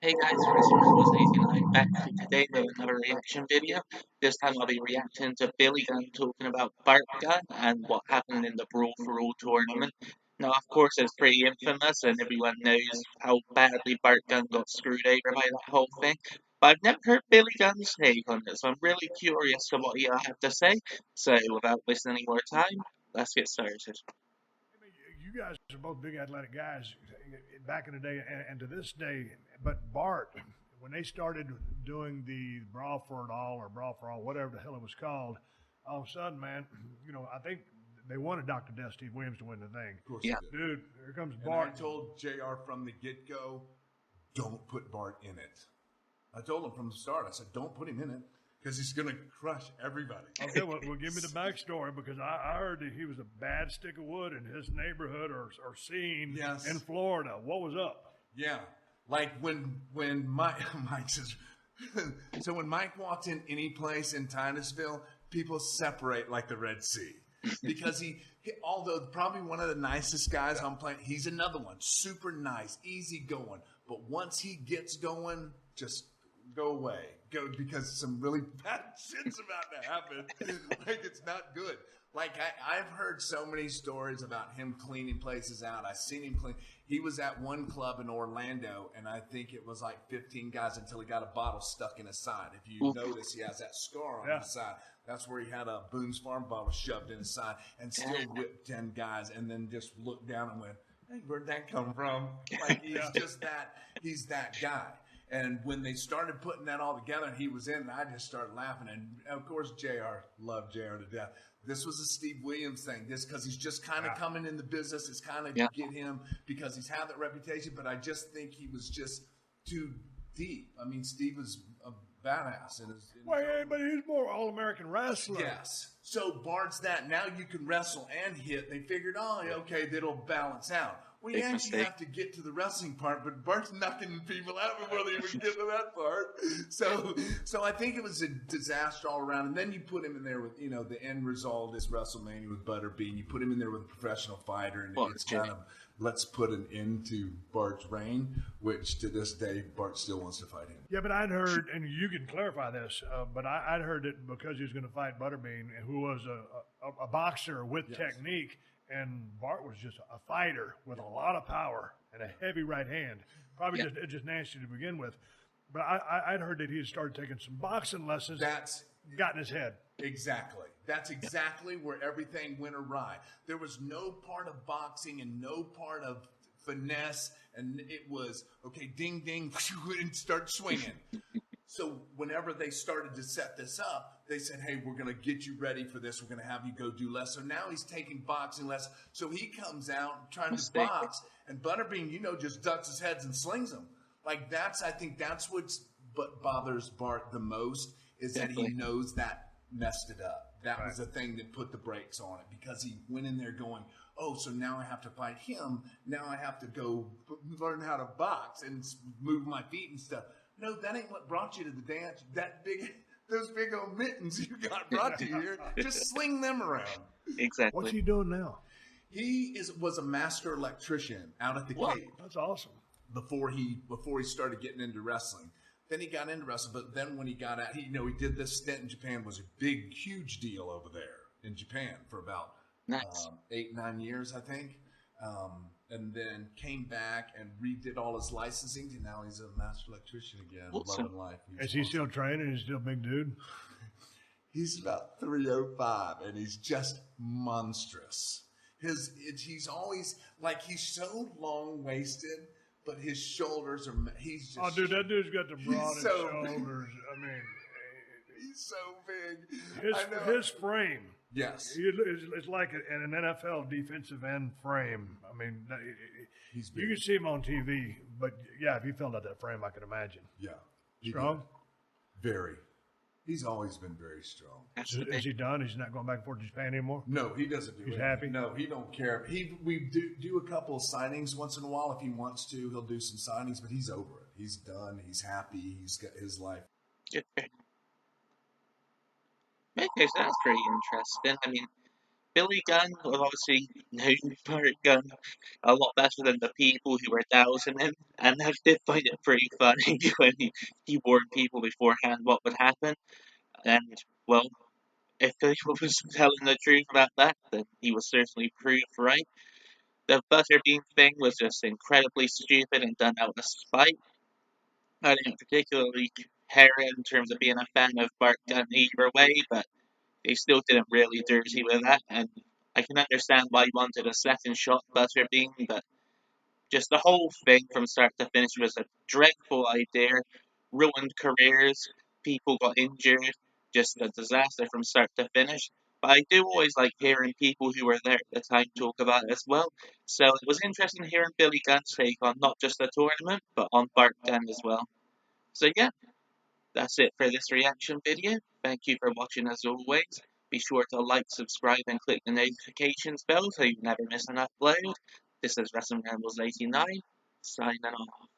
Hey guys, Christmas was 89 back today with another reaction video. This time I'll be reacting to Billy Gunn talking about Bart Gunn and what happened in the Brawl For All tournament. Now, of course, it's pretty infamous and everyone knows how badly Bart Gunn got screwed over by that whole thing. But I've never heard Billy Gunn's take on this. I'm really curious to what he'll have to say. So without wasting any more time, let's get started. I mean, you guys are both big athletic guys back in the day and to this day. But Bart, when they started doing the Brawl for It All or Brawl for All, whatever the hell it was called, all of a sudden, man, I think they wanted Dr. Death Steve Williams to win the thing. Of course Yeah. he did. Dude, here comes And Bart. I told JR from the get-go, don't put Bart in it. I told him from the start, I said, don't put him in it because he's going to crush everybody. Okay, well, give me the backstory because I heard that he was a bad stick of wood in his neighborhood or scene Yes. in Florida. What was up? Yeah. Like when Mike says, so when Mike walked in any place in Titusville, people separate like the Red Sea. Because he, although probably one of the nicest guys on planet, he's another one. Super nice, easy going. But once he gets going, just go away. Go, because some really bad shit's about to happen. Like, it's not good. Like, I've heard so many stories about him cleaning places out. I've seen him clean. He was at one club in Orlando, and I think it was like 15 guys until he got a bottle stuck in his side. If you notice, he has that scar on his side. That's where he had a Boone's Farm bottle shoved in his side and still whipped 10 guys and then just looked down and went, hey, where'd that come from? Like, he's just that, he's that guy. And when they started putting that all together and he was in, I just started laughing. And, of course, JR loved JR to death. This was a Steve Williams thing. This because he's just kind of coming in the business. It's kind of get him because he's had that reputation. But I just think he was just too deep. I mean, Steve was a badass. But he's more All-American wrestler. Yes. So Bart's that. Now you can wrestle and hit. They figured, oh, okay, that'll balance out. Well, you actually have to get to the wrestling part, but Bart's knocking people out before they even get to that part. So I think it was a disaster all around. And then you put him in there with, the end result is WrestleMania with Butterbean. You put him in there with a professional fighter, and it's kind of, let's put an end to Bart's reign, which to this day, Bart still wants to fight him. Yeah, but I'd heard, and you can clarify this, but I'd heard that because he was going to fight Butterbean, who was a boxer with technique, and Bart was just a fighter with a lot of power and a heavy right hand. Probably just nasty to begin with. But I'd heard that he had started taking some boxing lessons. That's got in his head. Exactly. That's exactly where everything went awry. There was no part of boxing and no part of finesse, and it was, okay, ding, ding, and start swinging. So whenever they started to set this up, they said, hey, we're going to get you ready for this. We're going to have you go do less. So now he's taking boxing lessons. So he comes out trying to box, and Butterbean, just ducks his heads and slings them. Like, I think that's what bothers Bart the most, is that he knows that messed it up. That was the thing that put the brakes on it, because he went in there going, oh, so now I have to fight him. Now I have to go learn how to box and move my feet and stuff. No, that ain't what brought you to the dance. Those big old mittens you got brought to you here, just sling them around. Exactly. What's he doing now? He was a master electrician out at the Cape. That's awesome. Before he started getting into wrestling. Then he got into wrestling, but then when he got out, he did this stint in Japan, was a big, huge deal over there in Japan for about 8-9 years, I think. And then came back and redid all his licensing, and now he's a master electrician again, loving life. Is he still training? He's still a big dude? He's about 305, and he's just monstrous. He's always, like, he's so long-waisted, but his shoulders are, he's just... Oh, dude, that dude's got the broadest shoulders. I mean... He's so big. His frame. Yes. It's like an NFL defensive end frame. I mean, you can see him on TV, but yeah, if he filled out that frame, I can imagine. Yeah. Strong? Very. He's always been very strong. Is he done? He's not going back and forth to Japan anymore? No, he doesn't do it. He's happy? No, he don't care. We do a couple of signings once in a while. If he wants to, he'll do some signings, but he's over it. He's done. He's happy. He's got his life. Okay, so that's pretty interesting. I mean, Billy Gunn was obviously known Bart Gunn a lot better than the people who were doubting him, and I did find it pretty funny when he warned people beforehand what would happen. And well, if he was telling the truth about that, then he was certainly proved right. The butterbean thing was just incredibly stupid and done out of spite. I didn't particularly care in terms of being a fan of Bart Gunn either way, but they still didn't really dirty with that, and I can understand why he wanted a second shot butterbean, but just the whole thing from start to finish was a dreadful idea, ruined careers, people got injured, just a disaster from start to finish. But I do always like hearing people who were there at the time talk about it as well. So it was interesting hearing Billy Gunn's take on not just the tournament, but on Bart Gunn as well. So yeah, that's it for this reaction video. Thank you for watching as always. Be sure to like, subscribe, and click the notifications bell so you never miss an upload. This is Wrestling Rambles 89, signing off.